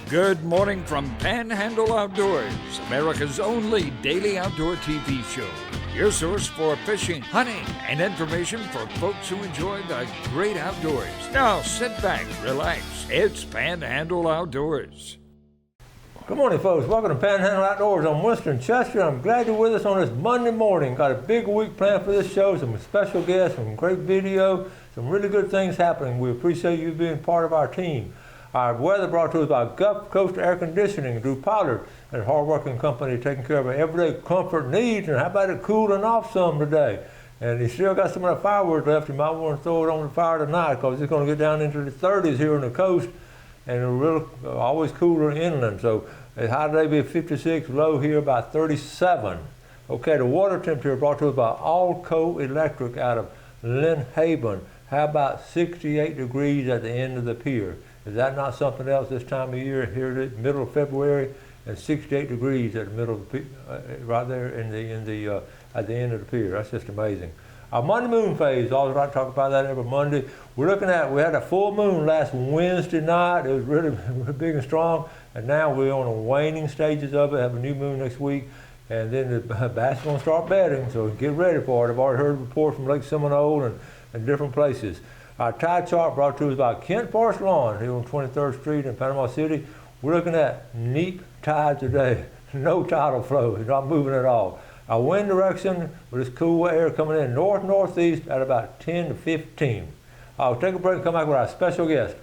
Good morning from Panhandle Outdoors, America's only daily outdoor TV show. Your source for fishing, hunting, and information for folks who enjoy the great outdoors. Now sit back, relax. It's Panhandle Outdoors. Good morning, folks. Welcome to Panhandle Outdoors. I'm Winston Chester. I'm glad you're with us on this Monday morning. Got a big week planned for this show, some special guests, some great video, some really good things happening. We appreciate you being part of our team. Our weather brought to us by Gulf Coast Air Conditioning, Drew Pollard, and hard-working company taking care of our everyday comfort needs. And how about it cooling off some today? And he still got some of the firewood left. You might want to throw it on the fire tonight because it's going to get down into the 30s here on the coast, and it'll really always cooler inland. So the high today be 56, low here about 37. Okay, the water temperature brought to us by Allco Electric out of Lynn Haven. How about 68 degrees at the end of the pier? Is that not something else this time of year here in the middle of February, and 68 degrees at the middle of the right there at the end of the pier? That's just amazing. Our Monday moon phase, always like to talk about that every Monday. We had a full moon last Wednesday night. It was really big and strong, and now we're on the waning stages of it. Have a new moon next week, and then the bass is going to start bedding, so get ready for it. I've already heard reports from Lake Seminole and different places. Our tide chart brought to us by Kent Forest Lawn here on 23rd Street in Panama City. We're looking at neap tide today. No tidal flow. It's not moving at all. Our wind direction with this cool air coming in north-northeast at about 10 to 15. I'll take a break and come back with our special guest.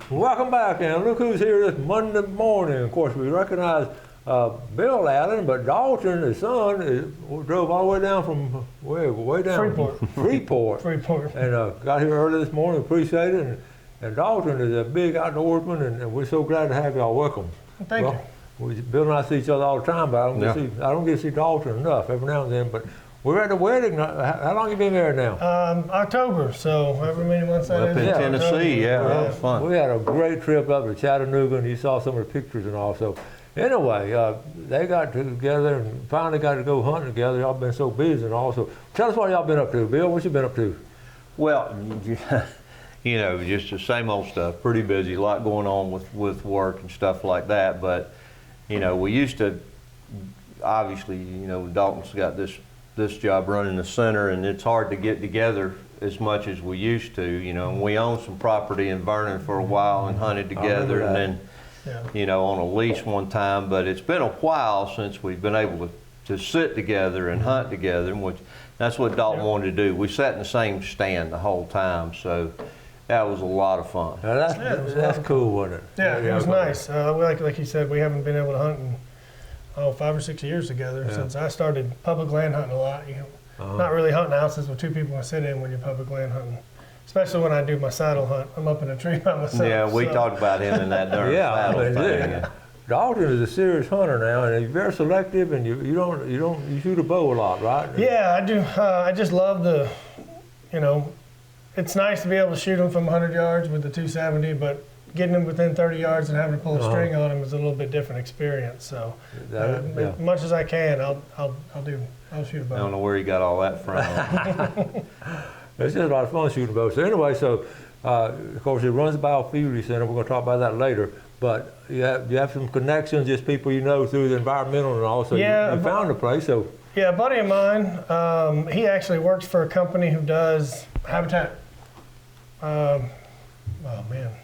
Welcome back, and look who's here this Monday morning. Of course, we recognize Bill Allen, but Dalton, his son, drove all the way down from way down Freeport, and got here early this morning. Appreciate it. And Dalton is a big outdoorsman, and we're so glad to have y'all. Welcome. Thank you. Bill and I see each other all the time, but I don't get to see Dalton enough every now and then. But we're at the wedding. How long have you been married now? October, so however many months that is. Up in Tennessee, that was fun. We had a great trip up to Chattanooga, and you saw some of the pictures and all. So anyway, they got together and finally got to go hunting together. Y'all been so busy and all. So tell us what y'all been up to, Bill. What you been up to? Well, you know, just the same old stuff. Pretty busy. A lot going on with work and stuff like that. But you know, we used to obviously, you know, Dalton's got this job running the center, and it's hard to get together as much as we used to. You know, and we owned some property in Vernon for a while and hunted together, and then. Yeah. You know, on a lease one time, but it's been a while since we've been able to sit together and hunt together, which that's what Dalton wanted to do. We sat in the same stand the whole time, so that was a lot of fun. Now that's cool, wasn't it? Yeah, it was nice. Like you said, we haven't been able to hunt in 5 or 6 years together since I started public land hunting a lot. You know, not really hunting houses with two people to sit in when you're public land hunting. Especially when I do my saddle hunt, I'm up in a tree by myself. Yeah, we talked about him in that darn saddle thing. Yeah. Dalton is a serious hunter now, and he's very selective, and you shoot a bow a lot, right? Yeah, I do. I just love it's nice to be able to shoot them from 100 yards with the 270, but getting them within 30 yards and having to pull a string on them is a little bit different experience. So, as much as I can, I'll shoot a bow. I don't know where he got all that from. It's just a lot of fun shooting bows. So anyway, of course, it runs the Biofeed Center. We're going to talk about that later. But you have some connections, just people you know through the environmental and all. So you found a place. So yeah, a buddy of mine, he actually works for a company who does habitat.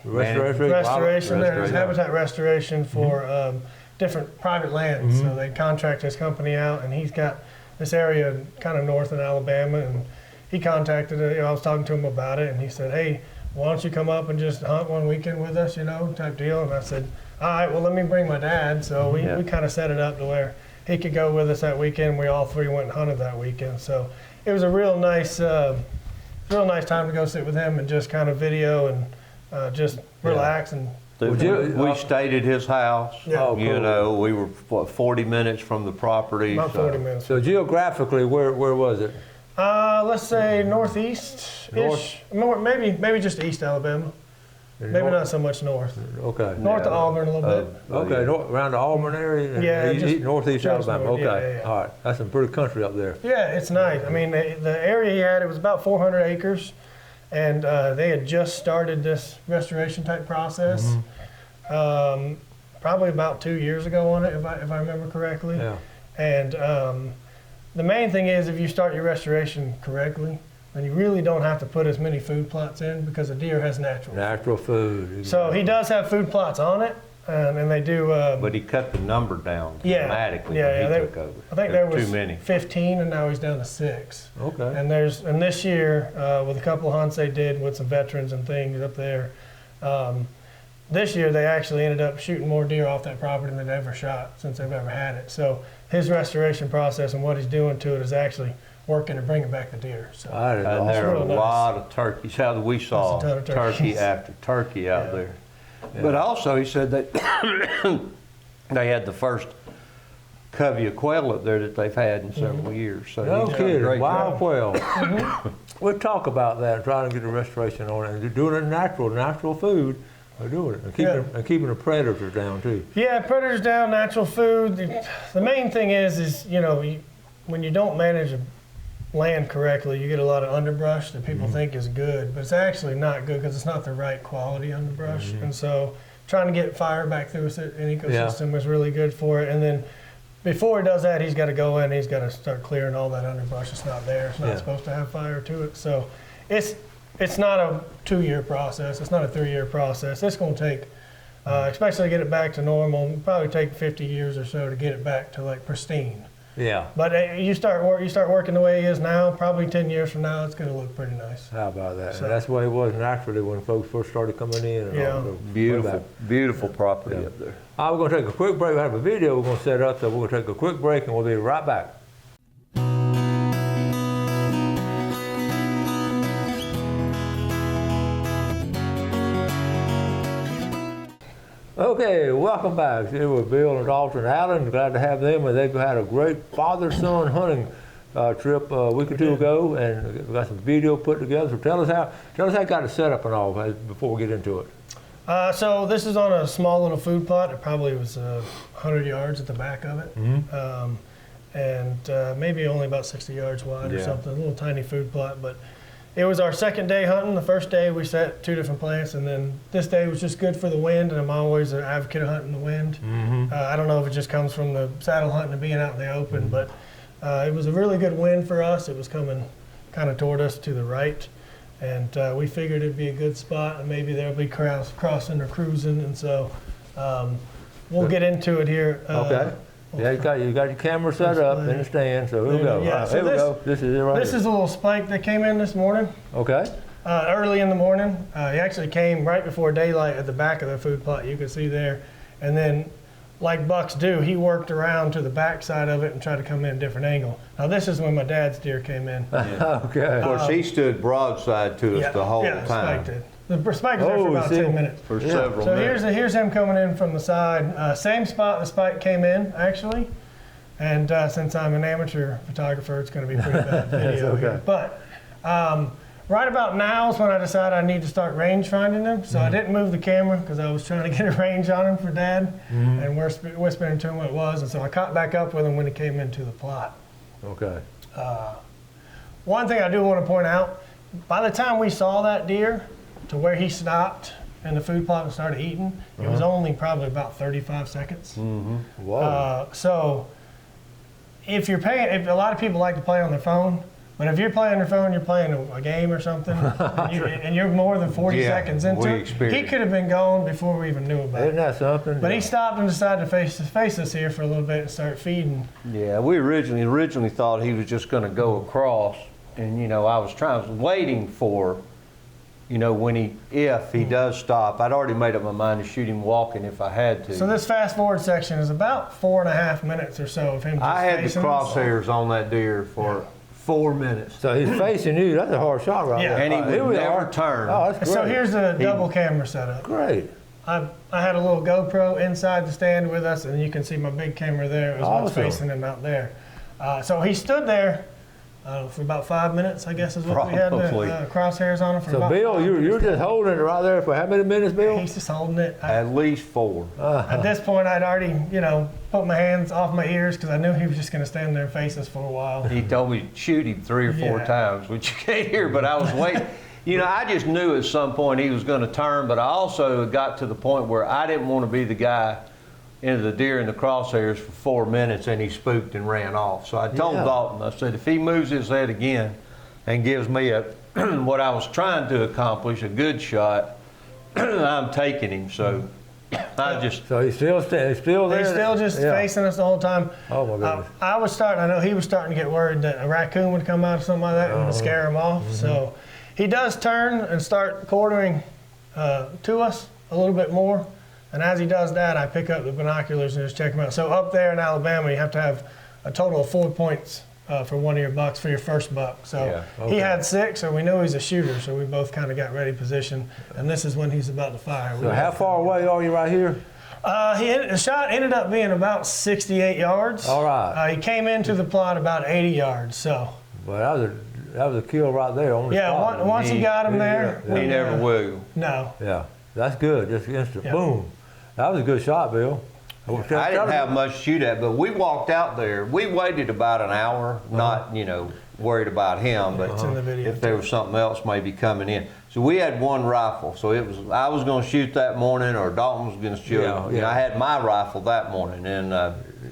Restoration. There's habitat restoration for different private lands. So they contract his company out, and he's got this area kind of north in Alabama, and he contacted it. I was talking to him about it, and he said, "Hey, why don't you come up and just hunt one weekend with us, type deal." And I said, "All right, well, let me bring my dad." So we kind of set it up to where he could go with us that weekend. We all three went and hunted that weekend. So it was a real nice time to go sit with him and just kind of video and just relax. And we stayed at his house. Yeah. Oh, cool. You know, we were 40 minutes from the property. About 40 minutes. So geographically, where was it? Let's say northeast-ish, maybe just East Alabama. Maybe not so much north. Okay. North of Auburn a little bit. Okay, around the Auburn area? Yeah, just northeast just Alabama. north, Okay, yeah. all right. That's some pretty country up there. Yeah, it's nice. I mean, the area he had, it was about 400 acres, and they had just started this restoration type process, probably about 2 years ago on it, if I remember correctly. Yeah. And the main thing is, if you start your restoration correctly, then you really don't have to put as many food plots in because the deer has natural food. So he does have food plots on it, and they do. But he cut the number down Yeah. dramatically Yeah, when he took over. I think there was too many. 15, and now he's down to 6. Okay. And this year, with a couple of hunts they did with some veterans and things up there, this year they actually ended up shooting more deer off that property than they've ever shot since they've ever had it. So his restoration process and what he's doing to it is actually working to bring back the deer. So That is And awesome. there are a real nice. lot of turkeys. How we saw That's a ton of turkey turkeys. after turkey out Yeah. there. But also he said that they had the first covey of quail up there that they've had in several years. So No he's done a kidding, great wild job. quail. We'll talk about that and trying to get a restoration on it and doing it natural food. We're doing it and keeping the predators down too. yeah, predators down, natural food. The main thing is when you don't manage land correctly, you get a lot of underbrush that people think is good, but it's actually not good because it's not the right quality underbrush. And so trying to get fire back through an ecosystem is really good for it. And then before he does that, he's got to go in, he's got to start clearing all that underbrush that's not there. It's not supposed to have fire to it. So it's not a 2-year process. It's not a 3-year process. It's going to take, especially to get it back to normal, it'll probably take 50 years or so to get it back to like pristine. Yeah. But you start working the way he is now, probably 10 years from now, it's going to look pretty nice. How about that? So- And that's the way it was naturally when folks first started coming in. And Yeah. all, so Beautiful, way back. beautiful property Yeah. up there. All right, we're going to take a quick break. We have a video we're going to set up, so we're going to take a quick break and we'll be right back. Okay, welcome back. Here with Bill and Dalton and Alan. Glad to have them. And they've had a great father-son hunting trip a week or two ago, and we got some video put together. So tell us how you got it set up and all before we get into it. So this is on a small little food plot. It probably was 100 yards at the back of it, and maybe only about 60 yards wide or Yeah. something. A little tiny food plot, but it was our second day hunting. The first day we set 2 different plants, and then this day was just good for the wind, and I'm always an advocate of hunting the wind. I don't know if it just comes from the saddle hunting and being out in the open, but it was a really good wind for us. It was coming kind of toward us to the right, and we figured it'd be a good spot, and maybe there'll be crowds crossing or cruising, and so we'll get into it here. Okay. Yeah, you got your camera set up in the stand, so here we go. Yeah, All right, so here we go. This is it right This here. is a little spike that came in this morning. Okay. Early in the morning. He actually came right before daylight at the back of the food plot, you can see there. And then, like bucks do, he worked around to the back side of it and tried to come in a different angle. Now this is when my dad's deer came in. Okay. Of course, he stood broadside to us the whole yeah, time. Spike did. The spike was there for about see 10 minutes. For Yeah. several So minutes. here's him coming in from the side. Same spot the spike came in, actually. And since I'm an amateur photographer, it's going to be pretty bad video okay. here. But right about now is when I decided I need to start range finding them. So I didn't move the camera because I was trying to get a range on him for Dad. And we're whispering to him what it was. And so I caught back up with him when he came into the plot. Okay. One thing I do want to point out, by the time we saw that deer to where he stopped in the food plot and started eating, it was only probably about 35 seconds. Whoa. So if you're paying, a lot of people like to play on their phone, but if you're playing on your phone, you're playing a game or something, and you're more than 40 Yeah, seconds into we it, he experienced. could have been gone before we even knew about Isn't it. that something? But he stopped and decided to face us here for a little bit and start feeding. Yeah, we originally thought he was just going to go across, and I was waiting for, if he does stop. I'd already made up my mind to shoot him walking if I had to. So this fast forward section is about 4.5 minutes or so of him just I had the facing us. crosshairs on that deer for 4 minutes. So he's facing you. That's a hard shot right Yeah. there. And he All right, here would we never are. turn. Oh, that's great. So here's a double camera setup. Great. I had a little GoPro inside the stand with us, and you can see my big camera there as well as Awesome. facing him out there. So he stood there for about 5 minutes, I guess is what we had Probably. the crosshairs on it for So about Bill, 5 you're minutes. just holding it right there for how many minutes, Bill? He's just holding it. At least 4. At this point, I'd already, put my hands off my ears because I knew he was just going to stand there and face us for a while. He told me to shoot him 3 or 4 Yeah. times, which you can't hear, but I was waiting. I just knew at some point he was going to turn, but I also got to the point where I didn't want to be the guy into the deer in the crosshairs for 4 minutes and he spooked and ran off. So I told Yeah. Dalton, I said, if he moves his head again and gives me what I was trying to accomplish, a good shot, I'm taking him. So I just, So he's still there? He's still just Yeah. facing us the whole time. Oh, my goodness. I know he was starting to get worried that a raccoon would come out or something like that and would scare him off. Mm-hmm. So he does turn and start quartering to us a little bit more. And as he does that, I pick up the binoculars and just check him out. So up there in Alabama, you have to have a total of 4 points for one of your bucks for your first buck. So Yeah, okay. he had 6, so we knew he's a shooter. So we both kind of got ready position. And this is when he's about to fire. So how far away are you right here? The shot ended up being about 68 yards. All right. He came into the plot about 80 yards. So Well, that was a kill right there on the yeah, spot. once he got him there, Yeah. we he never wiggled. No. Yeah, that's good. Just instant Yeah. boom. That was a good shot, Bill. I didn't have much to shoot at, but we walked out there. We waited about an hour, not, worried about him, but It's in the video, if there was something else maybe coming in. So we had one rifle, so I was going to shoot that morning, or Dalton was going to shoot. Yeah. I had my rifle that morning, and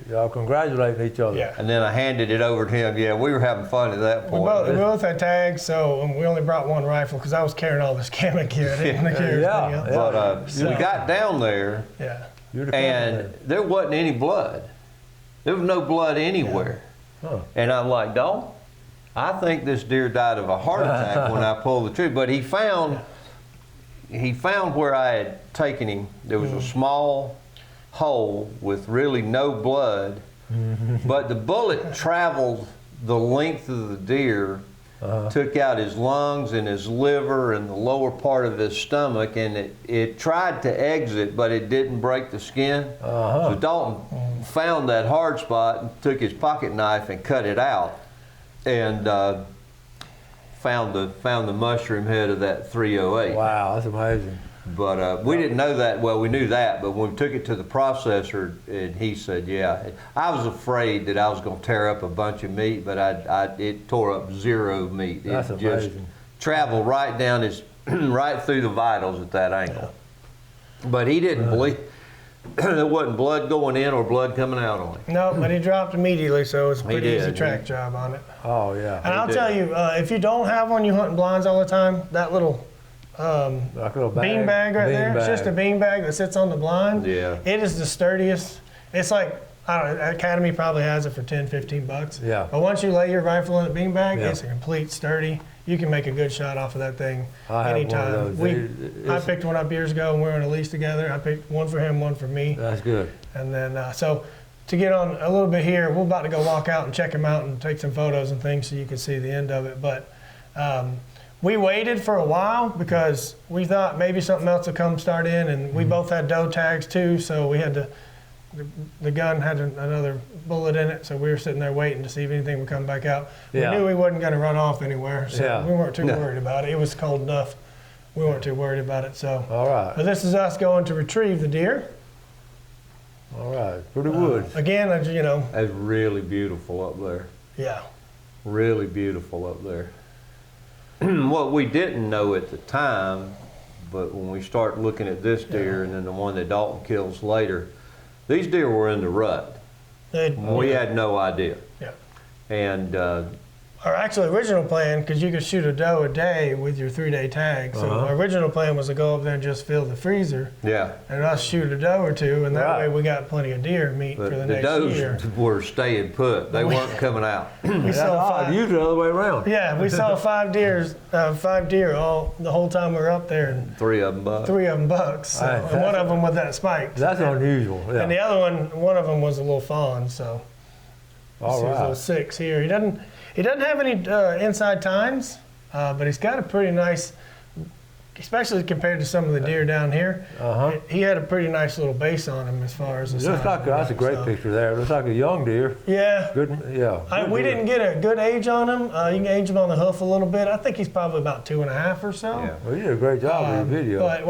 Y'all congratulating each other. Yeah. then I handed it over to him. Yeah, we were having fun at that We point. both had tags, so we only brought one rifle because I was carrying all this camera gear. I didn't want to carry Yeah, everything else. yeah. But we got down there, Yeah. You're the and cameraman. there wasn't any blood. There was no blood anywhere. Huh. And I'm like, Dalton, I think this deer died of a heart attack when I pulled the trigger. But he found where I had taken him. There was a small hole with really no blood, but the bullet traveled the length of the deer, took out his lungs and his liver and the lower part of his stomach, and it tried to exit, but it didn't break the skin. So Dalton found that hard spot and took his pocket knife and cut it out, and found the mushroom head of that 308. Wow, that's amazing. But we didn't know that. Well, we knew that, but when we took it to the processor, and he said, yeah. I was afraid that I was going to tear up a bunch of meat, but it tore up 0 meat. That's it just amazing. traveled right down right through the vitals at that angle. But he didn't believe. There wasn't blood going in or blood coming out on him. No, but he dropped immediately, so it's a pretty did, easy yeah. track job on it. Oh, yeah. And I'll did. tell you, if you don't have one, you hunting blinds all the time, that little Like a little bag. bean bag right there. It's just a bean bag that sits on the blind. Yeah. It is the sturdiest. It's like, I don't know, Academy probably has it for 10, 15 bucks. Yeah. But once you lay your rifle in a bean bag, Yeah. it's a complete sturdy. You can make a good shot off of that thing I have one of anytime. those. I picked one up years ago and we were on a lease together. I picked one for him, one for me. That's good. And then, so to get on a little bit here, we're about to go walk out and check him out and take some photos and things so you can see the end of it. But we waited for a while because we thought maybe something else would come start in, and we both had doe tags too, so we had to, the gun had another bullet in it, so we were sitting there waiting to see if anything would come back out. Yeah. We knew we wasn't going to run off anywhere, so Yeah. we weren't too No. worried about it. It was cold enough. We weren't too worried about it. So, All right. but this is us going to retrieve the deer. All right. Pretty woods. Again, It's really beautiful up there. yeah. Really beautiful up there. What we didn't know at the time, but when we start looking at this deer and then the one that Dalton kills later, these deer were in the rut. We had no idea. Yeah. And Our actual original plan, because you could shoot a doe a day with your 3-day tag. So our original plan was to go up there and just fill the freezer yeah, and us shoot a doe or two, and that Right. way we got plenty of deer meat but for the the next does year. were staying put. They weren't coming out. We That's saw odd. 5. Usually the other way around. Yeah, we saw 5 deer all the whole time we were up there, and 3 of them bucks. 3 of them bucks. So, Hey, and one of them with that spike. That's unusual. Yeah. And the other one of them was a little fawn. So All see his little right. 6 here. He doesn't have any inside tines, but he's got a pretty nice especially compared to some of the deer down here, he had a pretty nice little base on him as far as the size. Looks like that's a great picture there. It looks like a young deer. Yeah. Good. Yeah. We didn't get a good age on him. You can age him on the hoof a little bit. I think he's probably about 2.5 or so. Yeah. Well, you did a great job in the video. But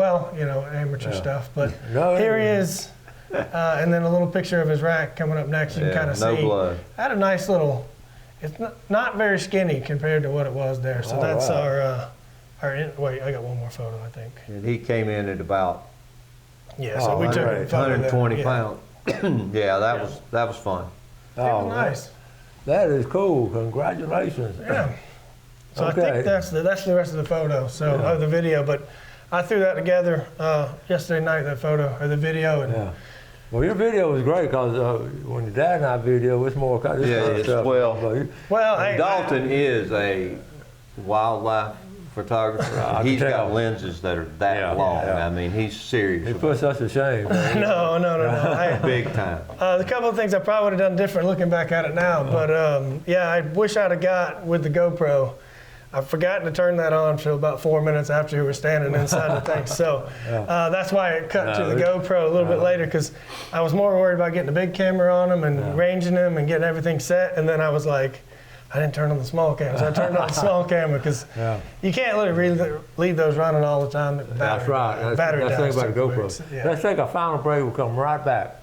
amateur stuff. But No, here he is, and then a little picture of his rack coming up next. You can kind of see. No blood. Had a nice little. It's not very skinny compared to what it was there. So that's right. wait, I got one more photo, I think. And he came in at about So we took a photo 120 there. pounds. Yeah, that was fun. It was nice. That is cool. Congratulations. Yeah. So Okay. I think that's the rest of the photo. So of the video, but I threw that together yesterday night. That photo or the video. And Yeah. Well, your video was great because when your dad and I video, it's more kind of this kind of stuff. Well, Dalton is a wildlife photographer. He's got lenses that are that long. Yeah. I mean, he's serious. He puts us to shame. no. Big time. The couple of things I probably would have done different looking back at it now, but I wish I'd have got with the GoPro. I forgot to turn that on for about 4 minutes after we were standing inside the thing. So that's why it cut to the GoPro a little bit later, because I was more worried about getting a big camera on them and ranging them and getting everything set. And then I was like, I didn't turn on the small camera. So I turned on the small camera because you can't literally leave those running all the time. That's right. That's the thing about the GoPro. Let's take a final break. We'll come right back.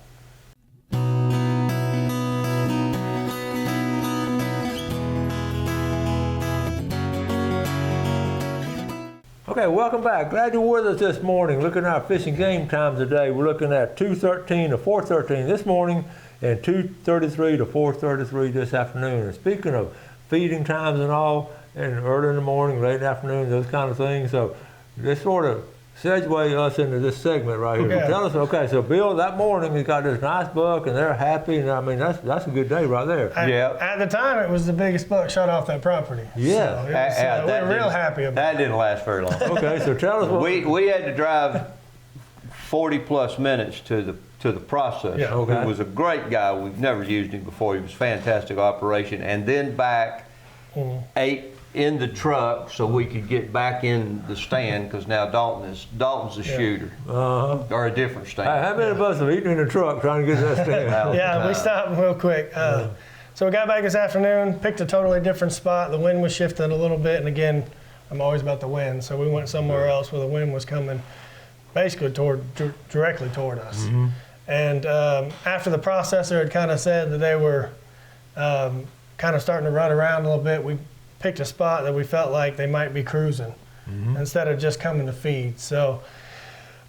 Okay, welcome back. Glad you're with us this morning. Looking at our fishing game times today. We're looking at 2:13 to 4:13 this morning and 2:33 to 4:33 this afternoon. And speaking of feeding times and all, and early in the morning, late in the afternoon, those kind of things. So this sort of segue us into this segment right here. Okay. Tell us, so Bill, that morning he got this nice buck and they're happy, and I mean that's a good day right there. At the time, it was the biggest buck shot off that property. Yeah. So we were real happy about that. That didn't last very long. Okay, so tell us what we had to drive 40 plus minutes to the processor. Yeah. Okay. He was a great guy. We've never used him before. He was a fantastic operation, and then back 8 in the truck so we could get back in the stand, because now Dalton's a shooter, or a different stand. How many of us have eaten in the truck trying to get to that stand? Yeah, we stopped real quick. So we got back this afternoon, picked a totally different spot. The wind was shifting a little bit, and again, I'm always about the wind, so we went somewhere else where the wind was coming basically directly toward us. And after the processor had kind of said that they were kind of starting to run around a little bit, we picked a spot that we felt like they might be cruising instead of just coming to feed. So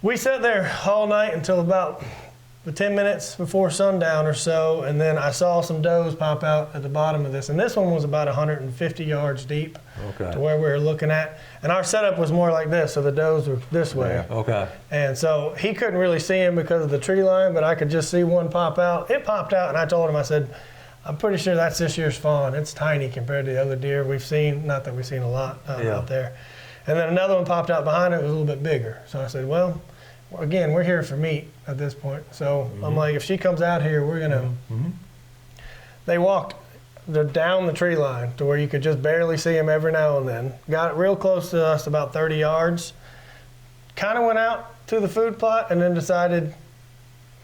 we sat there all night until about 10 minutes before sundown or so, and then I saw some does pop out at the bottom of this. And this one was about 150 yards deep to where we were looking at. And our setup was more like this, so the does were this way. Okay. And so he couldn't really see him because of the tree line, but I could just see one pop out. It popped out, and I told him, I said, I'm pretty sure that's this year's fawn. It's tiny compared to the other deer we've seen. Not that we've seen a lot out there. And then another one popped out behind it. It was a little bit bigger. So I said, well, again, we're here for meat at this point. So I'm like, if she comes out here, we're going to... They walked down the tree line to where you could just barely see them every now and then. Got real close to us, about 30 yards. Kind of went out to the food plot and then decided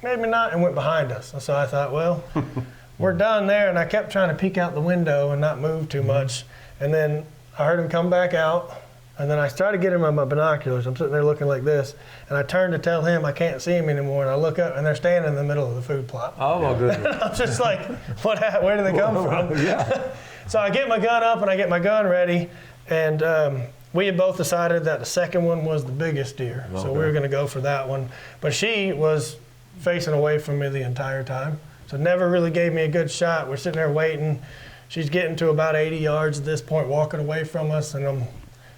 maybe not, and went behind us. So I thought, well... We're done there, and I kept trying to peek out the window and not move too much. And then I heard him come back out, and then I tried to get him on my binoculars. I'm sitting there looking like this, and I turned to tell him I can't see him anymore, and I look up, and they're standing in the middle of the food plot. Oh, my goodness. I'm just like, where did they come from? So I get my gun up, and I get my gun ready, and we had both decided that the second one was the biggest deer, so we were going to go for that one. But she was facing away from me the entire time. So never really gave me a good shot. We're sitting there waiting. She's getting to about 80 yards at this point, walking away from us, and I'm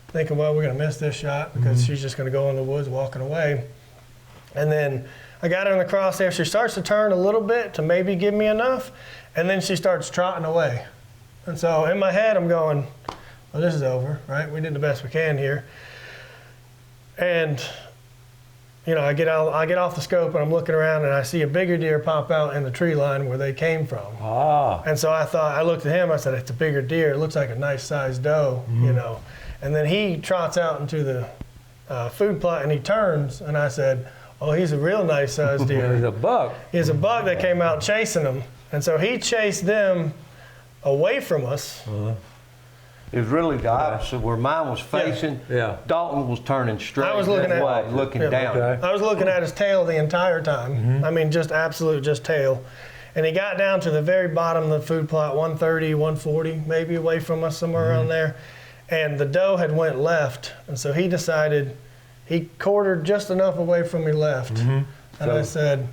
thinking, well, we're going to miss this shot because she's just going to go in the woods walking away. And then I got her in the crosshair. She starts to turn a little bit to maybe give me enough, and then she starts trotting away. And so in my head, I'm going, well, this is over, right? We did the best we can here. And I get off the scope, and I'm looking around, and I see a bigger deer pop out in the tree line where they came from. And so I looked at him, I said, it's a bigger deer. It looks like a nice sized doe, And then he trots out into the food plot, and he turns, and I said, "Oh, he's a real nice sized deer." There's a buck. He's a buck that came out chasing him, and so he chased them away from us. It was really the opposite. Where mine was facing, Yeah. Dalton was turning straight I was looking that at- way, looking Yeah. down. Okay. I was looking at his tail the entire time. I mean, just absolute, just tail. And he got down to the very bottom of the food plot, 130, 140, maybe away from us, somewhere around there. And the doe had went left, and so he decided he quartered just enough away from me left. And I said,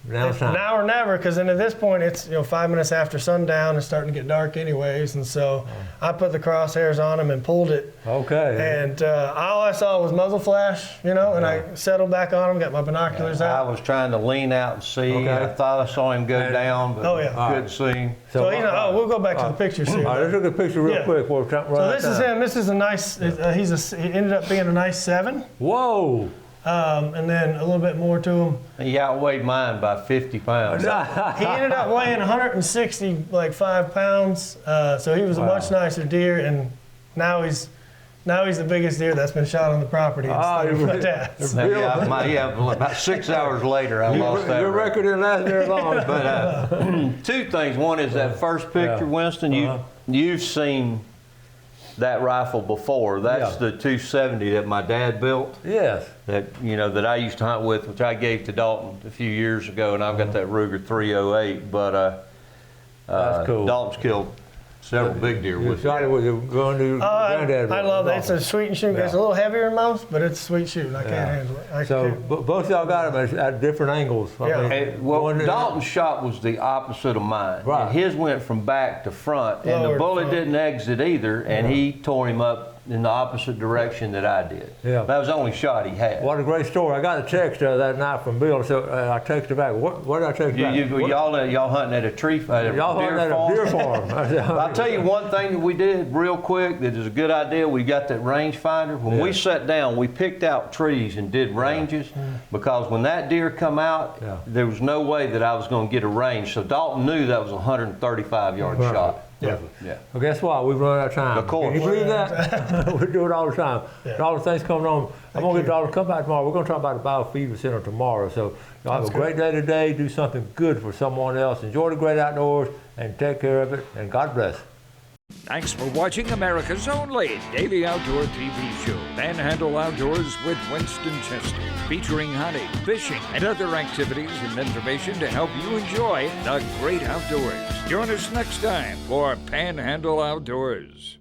Now it's time. now or never, because then at this point it's 5 minutes after sundown. It's starting to get dark anyways, and so I put the crosshairs on him and pulled it. Okay. And all I saw was muzzle flash, and I settled back on him, got my binoculars I out. was trying to lean out and see. Okay. I thought I saw him go down, but Oh, yeah. couldn't see him. So we'll go back to the pictures here. All right, let's look at the picture real Yeah. quick. We're trying to So run this out is of time. him. This is a nice. He ended up being a nice 7, Whoa. and then a little bit more to him. He outweighed mine by 50 pounds. He ended up weighing 165 pounds, so he was a much nicer deer, and now he's the biggest deer that's been shot on the property. Ah, instead of you're my right. dad's. About 6 hours later, I lost that. Your record didn't last very long. But two things. One is that first picture, Yeah. Winston. You've seen that rifle before. That's Yeah. the 270 that my dad built. Yes. That that I used to hunt with, which I gave to Dalton a few years ago, and I've got that Ruger 308. But That's cool. Dalton's killed several big deer You with shot it with your gun to your granddad. I love that. It's a sweet and shoot. Yeah. It's a little heavier than most, but it's sweet shooting. I can't handle it. I So can't. both of y'all got them at different angles. Yeah. Dalton's shot was the opposite of mine. Right. And his went from back to front, and Lower the to bullet front. didn't exit either, and he tore him up in the opposite direction that I did. Yeah. That was the only shot he had. What a great story. I got a text that night from Bill, so I texted back. What did I text back? Y'all hunting at a tree at a Y'all deer hunting at a farm? deer farm. I'll tell you one thing that we did real quick that is a good idea. We got that range finder. When we sat down, we picked out trees and did ranges because when that deer come out, there was no way that I was going to get a range. So Dalton knew that was a 135-yard Right. shot. Yeah. Yeah. Well, guess what? We've run out of time. Of course. Can you believe that? We do it all the time. All the things coming on. I'm going to get Dalton to come back tomorrow. We're going to talk about the biofeedback center tomorrow. So y'all have a great day today. Do something good for someone else. Enjoy the great outdoors and take care of it. And God bless. Thanks for watching America's only daily outdoor TV show, Panhandle Outdoors with Winston Chester, featuring hunting, fishing, and other activities and information to help you enjoy the great outdoors. Join us next time for Panhandle Outdoors.